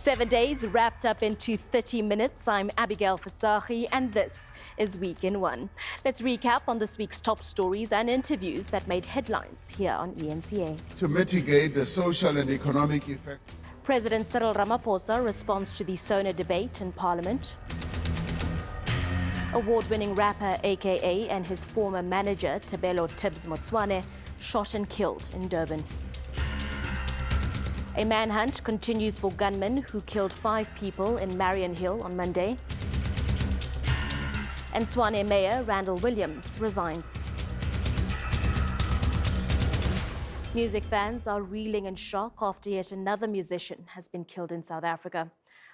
7 days wrapped up into 30 minutes. I'm Abigail Fasahi, and this is Week in One. Let's recap on this week's top stories and interviews that made headlines here on eNCA. To mitigate the social and economic effects. President Cyril Ramaphosa responds to the Sona debate in Parliament. Award-winning rapper eNCA and his former manager Tshwane shot and killed in Durban. A manhunt continues for gunmen who killed 5 people in Marian Hill on Monday. And Tshwane Mayor Randall Williams resigns. Music fans are reeling in shock after yet another musician has been killed in South Africa.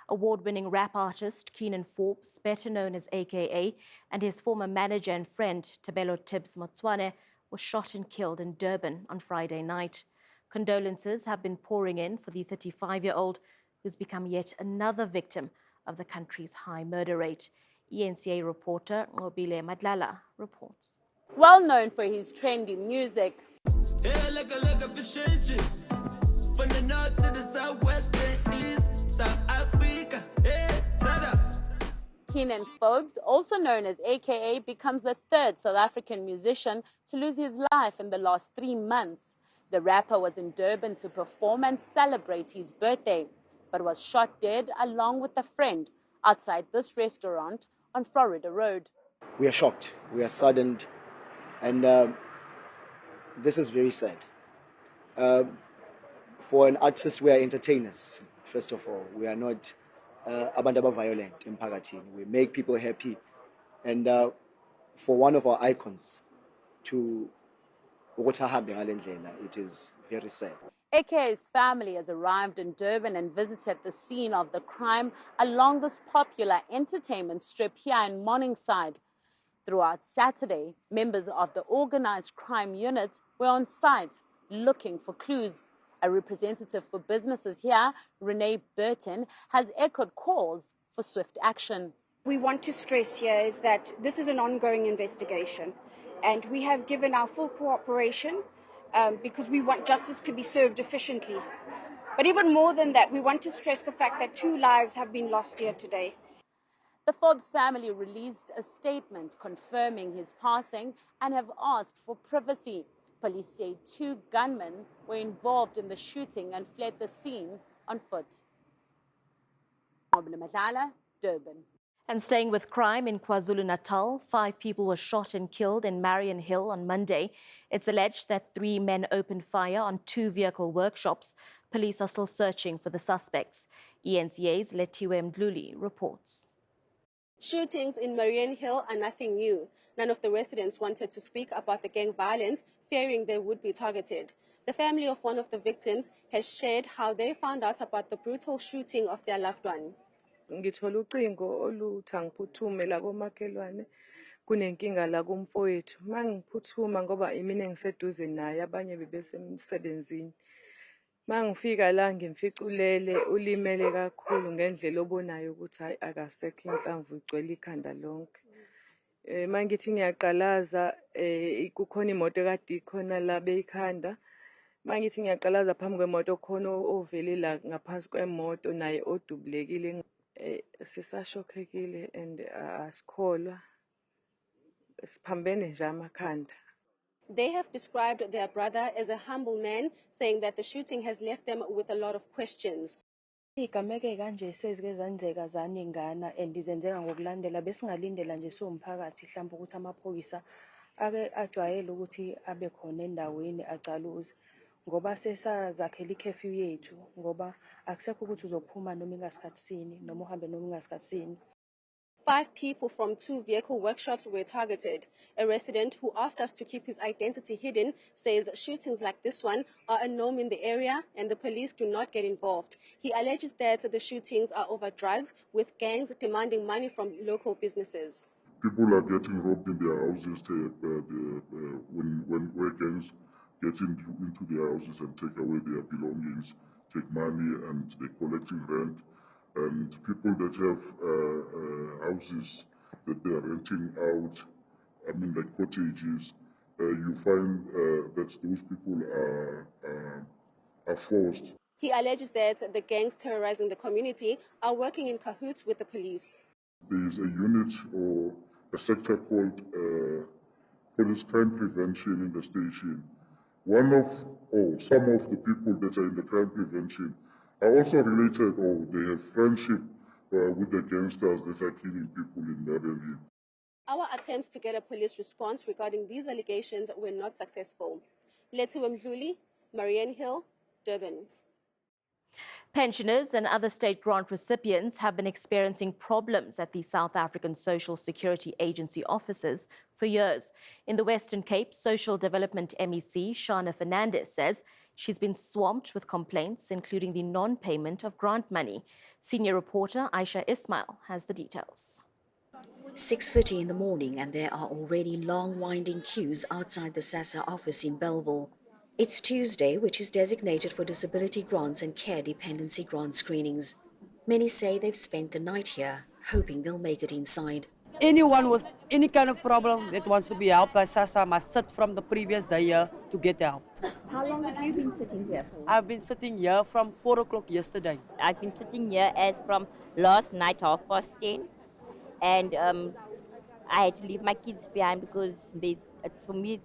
Award-winning rap artist Keenan Forbes, better known as eNCA, and his former manager and friend Tshwane were shot and killed in Durban on Friday night. Condolences have been pouring in for the 35-year-old who's become yet another victim of the country's high murder rate. eNCA reporter Ngobile Madlala reports. Well known for his trendy music, from the north to the southwest and east, South Africa, Keenan Forbes, also known as eNCA, becomes the third South African musician to lose his life in the last 3 months. The rapper was in Durban to perform and celebrate his birthday, but was shot dead along with a friend outside this restaurant on Florida Road. We are shocked, we are saddened, and this is very sad. For an artist, we are entertainers, first of all. We are not abantu violent in Pagatin. We make people happy. And for one of our icons to it is very sad. eNCA's family has arrived in Durban and visited the scene of the crime along this popular entertainment strip here in Morningside. Throughout Saturday, members of the organized crime unit were on site looking for clues. A representative for businesses here, Renee Burton, has echoed calls for swift action. We want to stress here is that this is an ongoing investigation, and we have given our full cooperation because we want justice to be served efficiently. But even more than that, we want to stress the fact that 2 lives have been lost here today. The Forbes family released a statement confirming his passing and have asked for privacy. Police say 2 gunmen were involved in the shooting and fled the scene on foot. Durban. And staying with crime in KwaZulu-Natal, 5 people were shot and killed in Marian Hill on Monday. It's alleged that 3 men opened fire on 2 vehicle workshops. Police are still searching for the suspects. eNCA's Lethiwe Mdluli reports. Shootings in Marian Hill are nothing new. None of the residents wanted to speak about the gang violence, fearing they would be targeted. The family of one of the victims has shared how they found out about the brutal shooting of their loved one. Ngithola ucingo oluthi angiphuthume la komakhelwane kunenkinga la kumfowethu mangiphuthuma ngoba imini engiseduze naye abanye bebesemsebenzini mangifika la ngimficulele ulimele kakhulu ngendlela obonayo ukuthi hayi akasekho inhlamvu igcwele ikhanda lonke mangithi ngiyaqalaza kukhona imoto ekade ikhona la beyikhanda mangithi ngiyaqalaza phambi kwemoto khona ovele la ngaphansi kwemoto naye odubulekile sisashokekile and asikholwa siphambene nje amakhanda. They have described their brother as a humble man, saying that the shooting has left them with a lot of questions. Igameke kanje sezike zanzeka zaningana and izenzeka ngokulandela besingalindela nje somphakathi mhlawumbe ukuthi amaphoyisa ake ajwayele ukuthi abe khona endaweni acaluze ngoba sesazakhela ikhefu yethu ngoba akusekho ukuthi uzophuma noma ingasikhatsini noma uhambe noma ingasikhatsini. 5 people from 2 vehicle workshops were targeted. A resident who asked us to keep his identity hidden says shootings like this one are a norm in the area and the police do not get involved. He alleges that the shootings are over drugs, with gangs demanding money from local businesses. People are getting robbed in their houses when gangs get into their houses and take away their belongings, take money, and they're collecting rent. And people that have houses that they are renting out, I mean like cottages, you find that those people are forced He alleges that the gangs terrorizing the community are working in cahoots with the police. There is a unit or a sector called police crime prevention in the station. One of or some of the people that are in the crime prevention are also related or they have friendship with the gangsters that are killing people in Marian Hill. Our attempts to get a police response regarding these allegations were not successful. Letiwe Mdluli, Marian Hill, Durban. Pensioners and other state grant recipients have been experiencing problems at the South African Social Security Agency offices for years. In the Western Cape, Social Development MEC Sona says she's been swamped with complaints, including the non-payment of grant money. Senior reporter Aisha Ismail has the details. 6:30 in the morning and there are already long winding queues outside the Sassa office in Bellville. It's Tuesday, which is designated for disability grants and care dependency grant screenings. Many say they've spent the night here, hoping they'll make it inside. Anyone with any kind of problem that wants to be helped by Sassa must sit from the previous day here to get help. How long have you been sitting here for? I've been sitting here from 4 o'clock yesterday. I've been sitting here as from last night, 10:30. And I had to leave my kids behind because for me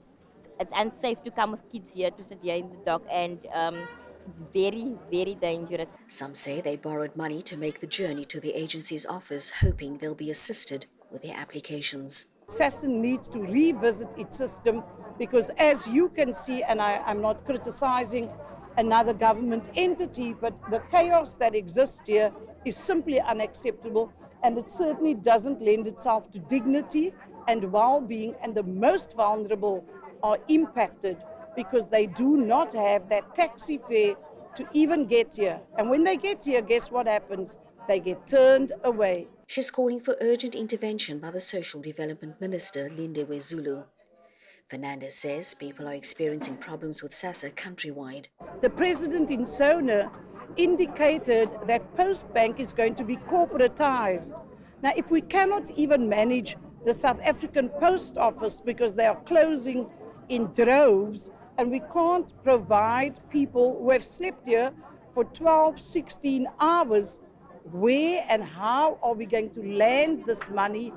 it's unsafe to come with kids here to sit here in the dock, and it's very, very dangerous. Some say they borrowed money to make the journey to the agency's office, hoping they'll be assisted with their applications. Sassa needs to revisit its system because, as you can see, and I'm not criticizing another government entity, but the chaos that exists here is simply unacceptable, and it certainly doesn't lend itself to dignity and well-being, and the most vulnerable are impacted because they do not have that taxi fare to even get here. And when they get here, guess what happens? They get turned away. She's calling for urgent intervention by the Social Development Minister, Lindiwe Zulu. Fernandez says people are experiencing problems with Sassa countrywide. The president in Sona indicated that Post Bank is going to be corporatized. Now, if we cannot even manage the South African Post Office because they are closing in droves, and we can't provide people who have slept here for 12, 16 hours, where and how are we going to land this money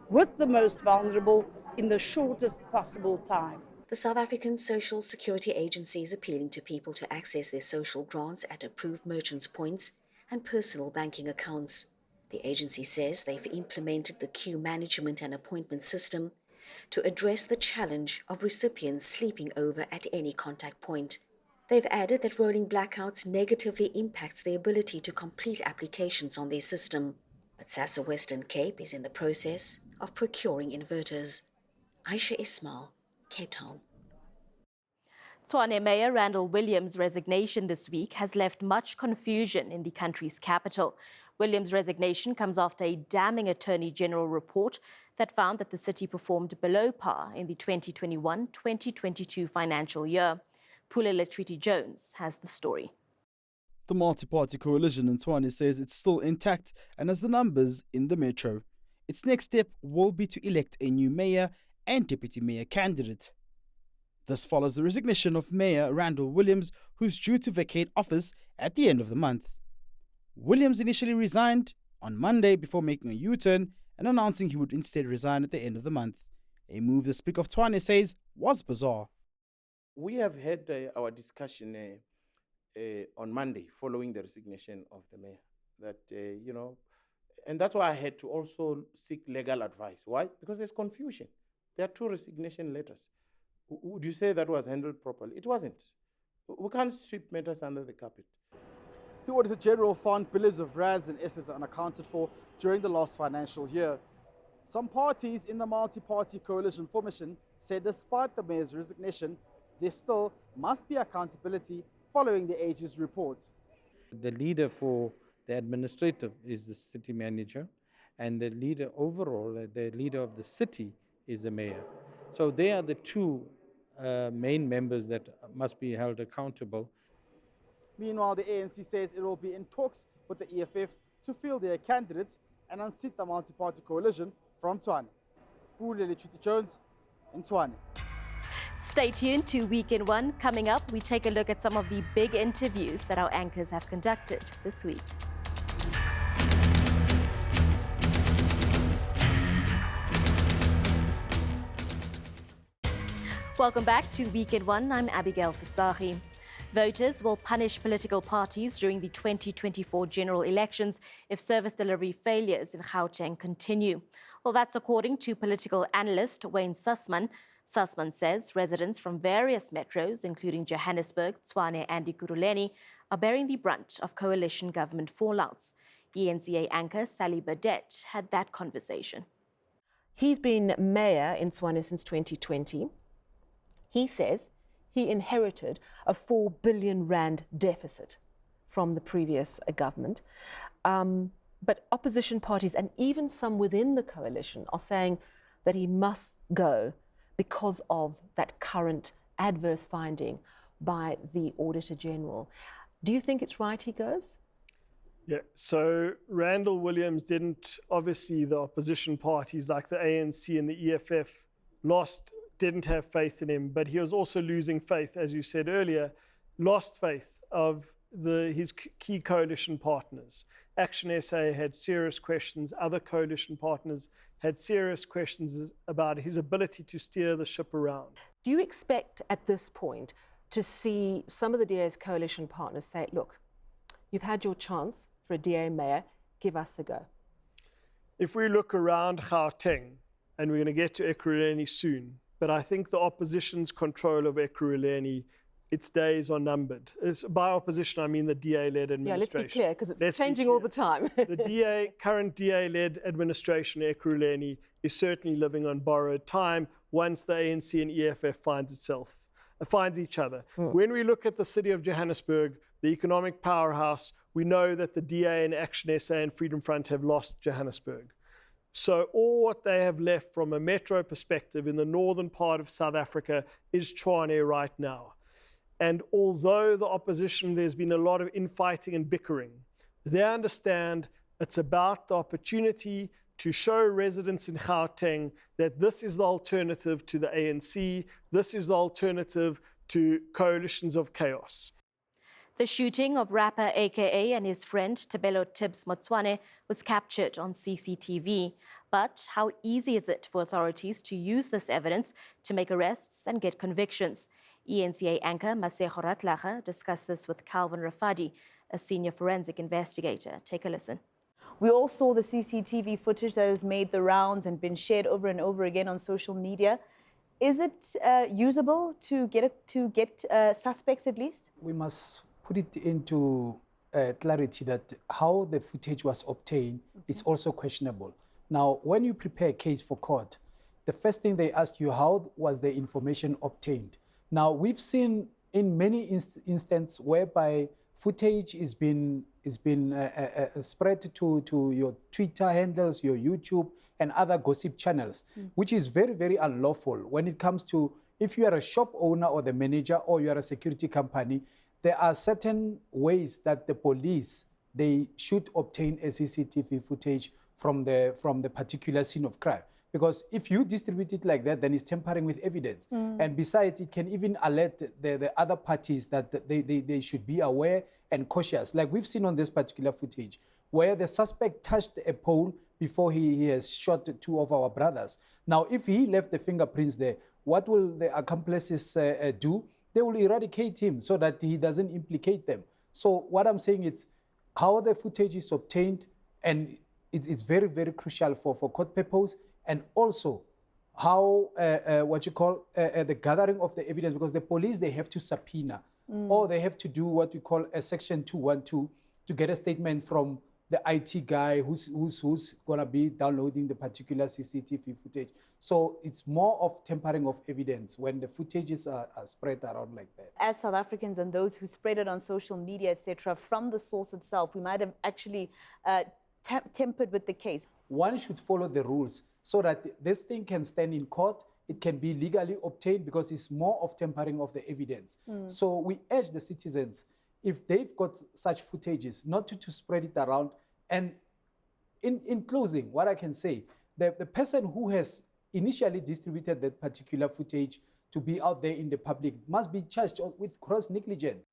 with the most vulnerable in the shortest possible time? The South African Social Security Agency is appealing to people to access their social grants at approved merchants' points and personal banking accounts. The agency says they've implemented the queue management and appointment system to address the challenge of recipients sleeping over at any contact point. They've added that rolling blackouts negatively impacts the ability to complete applications on their system. But Sassa Western Cape is in the process of procuring inverters. Aisha Ismail, Cape Town. Tshwane Mayor Randall Williams' resignation this week has left much confusion in the country's capital. Williams' resignation comes after a damning Attorney General report that found that the city performed below par in the 2021-2022 financial year. Pulele Treaty-Jones has the story. The multi-party coalition in Tshwane says it's still intact and has the numbers in the metro. Its next step will be to elect a new mayor and deputy mayor candidate. This follows the resignation of Mayor Randall Williams, who's due to vacate office at the end of the month. Williams initially resigned on Monday before making a U-turn and announcing he would instead resign at the end of the month, a move the Speaker of Tshwane says was bizarre. We have had our discussion on Monday following the resignation of the mayor, that, and that's why I had to also seek legal advice. Why? Because there's confusion. There are 2 resignation letters. Would you say that was handled properly? It wasn't. We can't sweep matters under the carpet. The Auditor General found billions of rands and assets unaccounted for during the last financial year. Some parties in the multi-party coalition formation said despite the mayor's resignation, there still must be accountability following the AG's report. The leader for the administrative is the city manager, and the leader overall, the leader of the city is the mayor. So they are the 2 main members that must be held accountable. Meanwhile, the ANC says it will be in talks with the EFF to field their candidates and unseat the multi-party coalition from Tshwane. Pulele Treaty-Jones in Tshwane. Stay tuned to Week in One. Coming up, we take a look at some of the big interviews that our anchors have conducted this week. Welcome back to Week in One. I'm Abigail Fasahi. Voters will punish political parties during the 2024 general elections if service delivery failures in Gauteng continue. Well, that's according to political analyst Wayne Sussman. Sussman says residents from various metros, including Johannesburg, Tshwane and Ekurhuleni, are bearing the brunt of coalition government fallouts. eNCA anchor Sally Burdett had that conversation. He's been mayor in Tshwane since 2020. He says he inherited a 4 billion rand deficit from the previous government. But opposition parties and even some within the coalition are saying that he must go because of that current adverse finding by the Auditor General. Do you think it's right he goes? Yeah, so Randall Williams didn't, obviously the opposition parties like the ANC and the EFF didn't have faith in him, but he was also losing faith, as you said earlier, lost faith of his key coalition partners. Action SA had serious questions, other coalition partners had serious questions about his ability to steer the ship around. Do you expect at this point to see some of the DA's coalition partners say, look, you've had your chance for a DA mayor, give us a go? If we look around Gauteng, and we're going to get to Ekurhuleni soon, but I think the opposition's control of Ekurhuleni, its days are numbered. By opposition, I mean the DA-led administration. Yeah, let's be clear, because it's changing all the time. The current DA-led administration, Ekurhuleni, is certainly living on borrowed time once the ANC and EFF finds each other. When we look at the city of Johannesburg, the economic powerhouse, we know that the DA and Action SA and Freedom Front have lost Johannesburg. So all what they have left from a metro perspective in the northern part of South Africa is Tshwane right now. And although the opposition, there's been a lot of infighting and bickering, they understand it's about the opportunity to show residents in Gauteng that this is the alternative to the ANC, this is the alternative to coalitions of chaos. The shooting of rapper AKA and his friend Tebelo Tibbs Motshwane was captured on CCTV. But how easy is it for authorities to use this evidence to make arrests and get convictions? eNCA anchor Masego Ratlaga discussed this with Calvin Rafadi, a senior forensic investigator. Take a listen. We all saw the CCTV footage that has made the rounds and been shared over and over again on social media. Is it usable to get suspects at least? We must put it into clarity that how the footage was obtained is also questionable. Now, when you prepare a case for court, the first thing they ask you, how was the information obtained? Now, we've seen in many instances whereby footage is been spread to your Twitter handles, your YouTube, and other gossip channels, which is very, very unlawful when it comes to if you are a shop owner or the manager or you are a security company. There are certain ways that the police, they should obtain a CCTV footage from the particular scene of crime. Because if you distribute it like that, then it's tampering with evidence. And besides, it can even alert the other parties that they should be aware and cautious. Like we've seen on this particular footage, where the suspect touched a pole before he has shot two of our brothers. Now, if he left the fingerprints there, what will the accomplices do? They will eradicate him so that he doesn't implicate them. So what I'm saying is how the footage is obtained, and it's very, very crucial for court purpose, and also how, the gathering of the evidence, because the police, they have to subpoena, or they have to do what we call a section 212 to get a statement from the IT guy who's gonna be downloading the particular CCTV footage. So it's more of tampering of evidence when the footages are spread around like that. As South Africans and those who spread it on social media, etc., from the source itself, we might have actually tempered with the case. One should follow the rules so that this thing can stand in court. It can be legally obtained because it's more of tampering of the evidence. So we urge the citizens, if they've got such footages, not to spread it around. And in closing, what I can say, the person who has initially distributed that particular footage to be out there in the public must be charged with gross negligence.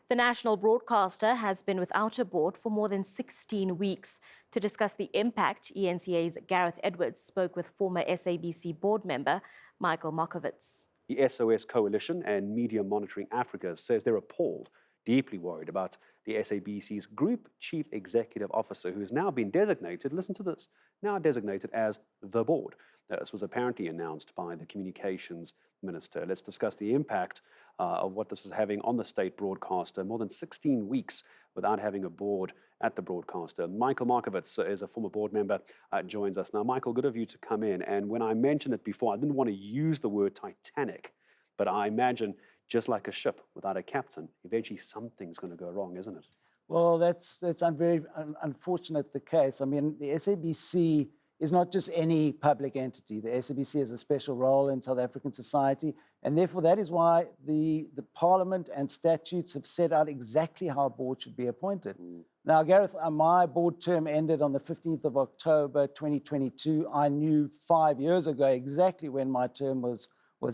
The national broadcaster has been without a board for more than 16 weeks. To discuss the impact, eNCA's Gareth Edwards spoke with former SABC board member Michael Markovits. The SOS Coalition and Media Monitoring Africa says they're appalled, deeply worried about the SABC's Group Chief Executive Officer, who has now been designated, listen to this, now designated as the board. This was apparently announced by the Communications Minister. Let's discuss the impact of what this is having on the state broadcaster. More than 16 weeks without having a board at the broadcaster. Michael Markovits is a former board member, joins us now. Michael, good of you to come in. And when I mentioned it before, I didn't want to use the word Titanic, but I imagine just like a ship without a captain, eventually something's going to go wrong, isn't it? Well, that's very unfortunate, the case. I mean, the SABC is not just any public entity. The SABC has a special role in South African society, and therefore that is why the Parliament and statutes have set out exactly how a board should be appointed. Now, Gareth, my board term ended on the 15th of October 2022. I knew 5 years ago exactly when my term was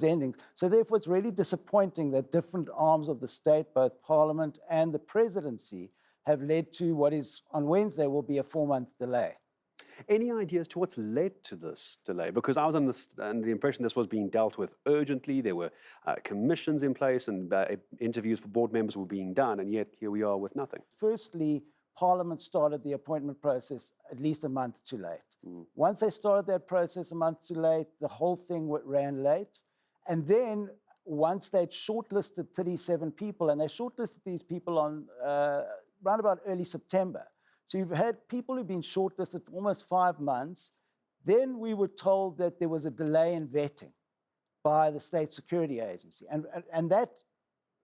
ending. So therefore, it's really disappointing that different arms of the state, both Parliament and the presidency, have led to what is, on Wednesday, will be a 4-month delay. Any ideas to what's led to this delay? Because I was under the impression this was being dealt with urgently. There were commissions in place and interviews for board members were being done, and yet here we are with nothing. Firstly, Parliament started the appointment process at least a month too late. Once they started that process a month too late, the whole thing ran late. And then once they'd shortlisted 37 people, and they shortlisted these people on around about early September. So you've had people who've been shortlisted for almost 5 months. Then we were told that there was a delay in vetting by the State Security Agency. And that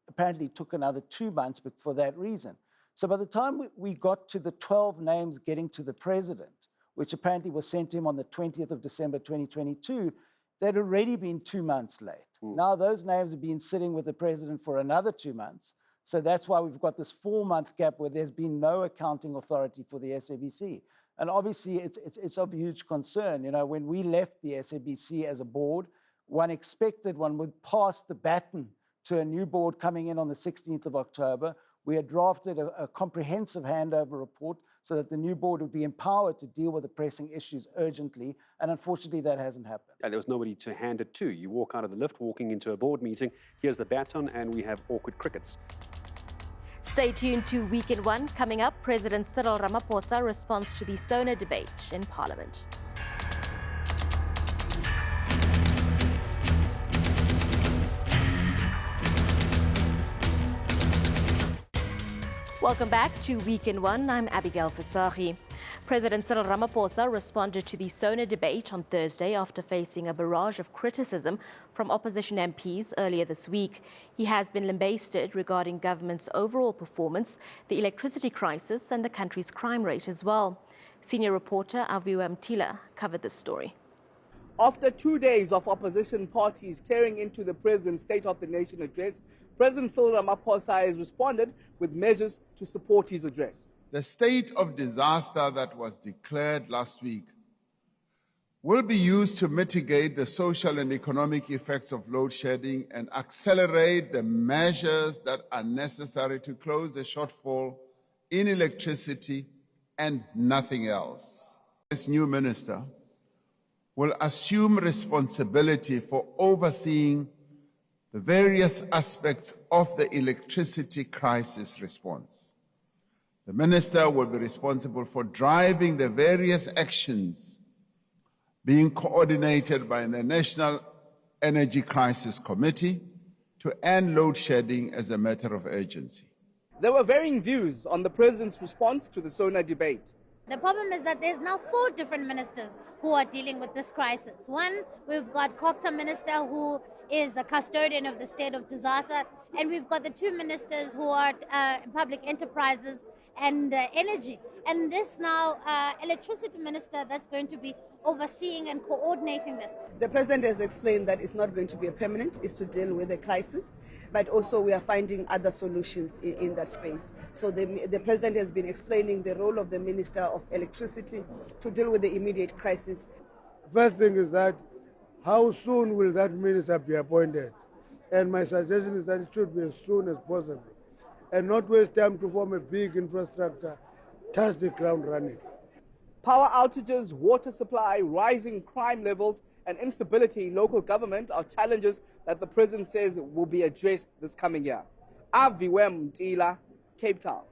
apparently took another 2 months for that reason. So by the time we got to the 12 names getting to the president, which apparently was sent to him on the 20th of December 2022, they'd already been 2 months late. Now those names have been sitting with the president for another 2 months. So that's why we've got this 4-month gap where there's been no accounting authority for the SABC. And obviously it's of huge concern. You know, when we left the SABC as a board, one expected one would pass the baton to a new board coming in on the 16th of October. We had drafted a comprehensive handover report so that the new board would be empowered to deal with the pressing issues urgently. And unfortunately, that hasn't happened. And there was nobody to hand it to. You walk out of the lift, walking into a board meeting, here's the baton, and we have awkward crickets. Stay tuned to Week in One. Coming up, President Cyril Ramaphosa responds to the Sona debate in Parliament. Welcome back to Week in One. I'm Abigail Fasahi. President Cyril Ramaphosa responded to the Sona debate on Thursday after facing a barrage of criticism from opposition MPs earlier this week. He has been lambasted regarding government's overall performance, the electricity crisis and the country's crime rate as well. Senior reporter Aviwa Mtila covered this story. After 2 days of opposition parties tearing into the President's State of the Nation address, President Cyril Ramaphosa has responded with measures to support his address. The state of disaster that was declared last week will be used to mitigate the social and economic effects of load shedding and accelerate the measures that are necessary to close the shortfall in electricity and nothing else. This new minister will assume responsibility for overseeing the various aspects of the electricity crisis response. The minister will be responsible for driving the various actions being coordinated by the National Energy Crisis Committee to end load shedding as a matter of urgency. There were varying views on the President's response to the Sona debate. The problem is that there's now 4 different ministers who are dealing with this crisis. One, we've got Copter Minister, who is the custodian of the state of disaster, and we've got the 2 ministers who are public enterprises and energy. And this now electricity minister that's going to be overseeing and coordinating this. The President has explained that it's not going to be a permanent, it's to deal with the crisis, but also we are finding other solutions in that space. So the President has been explaining the role of the Minister of Electricity to deal with the immediate crisis. First thing is that How soon will that minister be appointed? And my suggestion is that it should be as soon as possible and not waste time to form a big infrastructure, touch the ground running. Power outages, water supply, rising crime levels, and instability in local government are challenges that the president says will be addressed this coming year. Aviwem Mtila, Cape Town.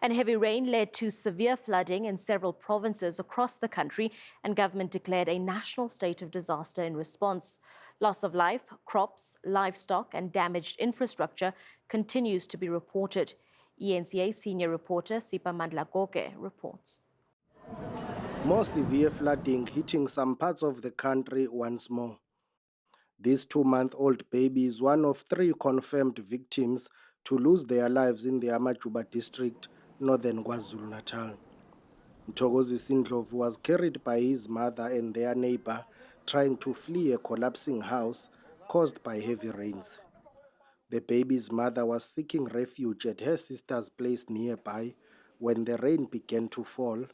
And heavy rain led to severe flooding in several provinces across the country, and government declared a national state of disaster in response. Loss of life, crops, livestock, and damaged infrastructure continues to be reported. eNCA senior reporter Sipa Mandlagoke reports. More severe flooding hitting some parts of the country once more. This 2-month-old baby is one of 3 confirmed victims to lose their lives in the Amajuba district, northern KwaZulu-Natal. Mtogozi Sindlovu was carried by his mother and their neighbor trying to flee a collapsing house caused by heavy rains. The baby's mother was seeking refuge at her sister's place nearby when the rain began to fall,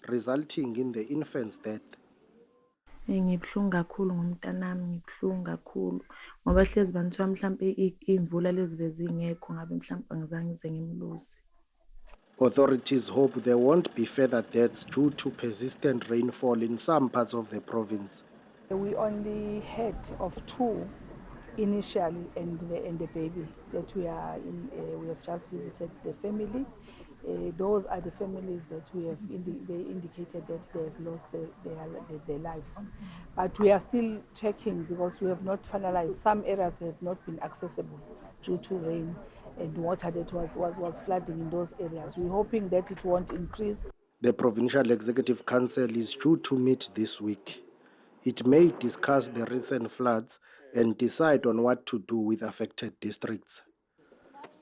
resulting in the infant's death. Ngibhlungu kakhulu ngomntanami, ngibhlungu kakhulu ngoba hlezi banithiwa mhlambe imvula lezivezi ingekho ngabe mhlambe angizange ngize ngimluze. Authorities hope there won't be further deaths due to persistent rainfall in some parts of the province. We only heard of 2 initially and the baby that we have just visited the family. Those are the families that we have they indicated that they have lost their lives. But we are still checking because we have not finalized. Some areas have not been accessible due to rain and water that was flooding in those areas. We're hoping that it won't increase. The Provincial Executive Council is due to meet this week. It may discuss the recent floods and decide on what to do with affected districts.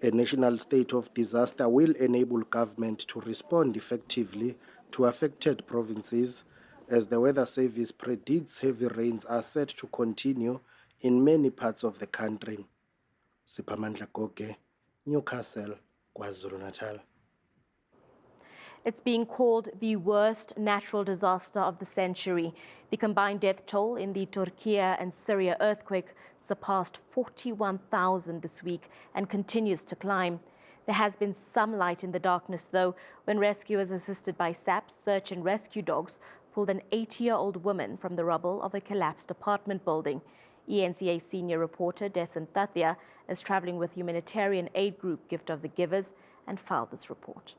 A national state of disaster will enable government to respond effectively to affected provinces, as the Weather Service predicts heavy rains are set to continue in many parts of the country. Sipamandla Goge, Newcastle, KwaZulu-Natal. It's being called the worst natural disaster of the century. The combined death toll in the Turkey-Syria earthquake surpassed 41,000 this week and continues to climb. There has been some light in the darkness, though, when rescuers assisted by SABC search and rescue dogs pulled an 80-year-old woman from the rubble of a collapsed apartment building. eNCA senior reporter Desan Tathia is traveling with humanitarian aid group Gift of the Givers and filed this report.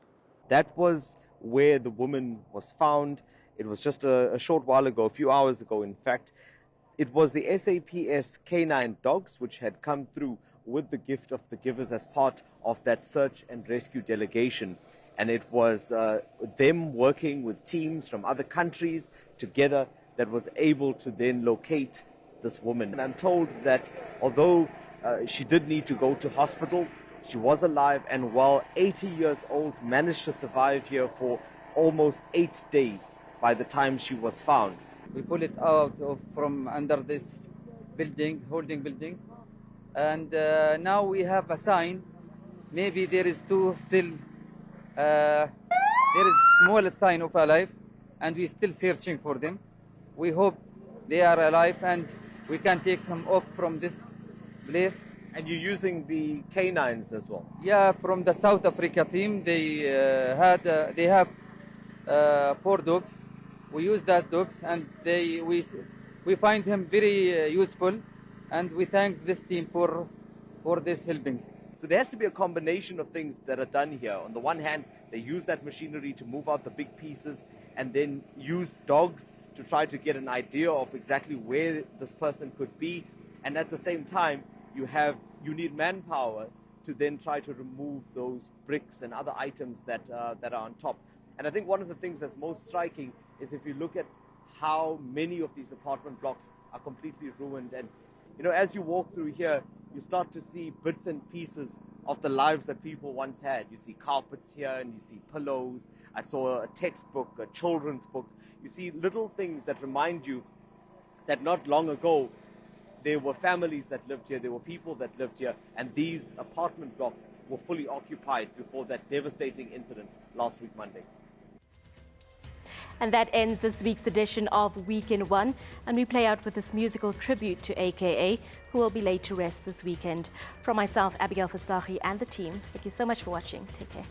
That was where the woman was found. It was just a short while ago, a few hours ago, in fact. It was the SAPS K9 dogs which had come through with the Gift of the Givers as part of that search and rescue delegation. And it was them working with teams from other countries together that was able to then locate this woman. And I'm told that although she did need to go to hospital, she was alive, and while 80 years old, managed to survive here for almost 8 days by the time she was found. We pull it out from under this building, holding building, and now we have a sign. Maybe there is two still, there is small sign of alive, and we're still searching for them. We hope they are alive and we can take them off from this place. And you're using the canines as well? Yeah, from the South Africa team. They have 4 dogs. We use that dogs, and we find him very useful, and we thank this team for this helping. So there has to be a combination of things that are done here. On the one hand, they use that machinery to move out the big pieces, and then use dogs to try to get an idea of exactly where this person could be, and at the same time, you need manpower to then try to remove those bricks and other items that are on top. And I think one of the things that's most striking is if you look at how many of these apartment blocks are completely ruined. And as you walk through here, you start to see bits and pieces of the lives that people once had. You see carpets here, and you see pillows. I saw a textbook, a children's book. You see little things that remind you that not long ago there were families that lived here, there were people that lived here, and these apartment blocks were fully occupied before that devastating incident last week Monday. And that ends this week's edition of Week in One. And we play out with this musical tribute to AKA, who will be laid to rest this weekend. From myself, Abigail Fasahi, and the team, thank you so much for watching. Take care.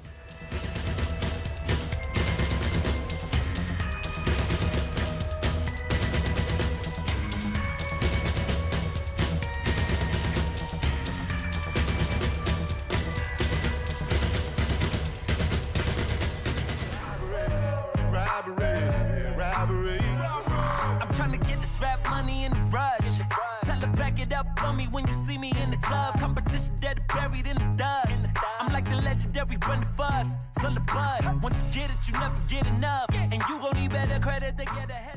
I'm trying to get this rap money in the rush. Tell her back it up for me when you see me in the club. Competition dead buried in the dust. I'm like the legendary Brenda Fuss, son of Bud. Once you get it, you never get enough. And you gon' need better credit to get ahead.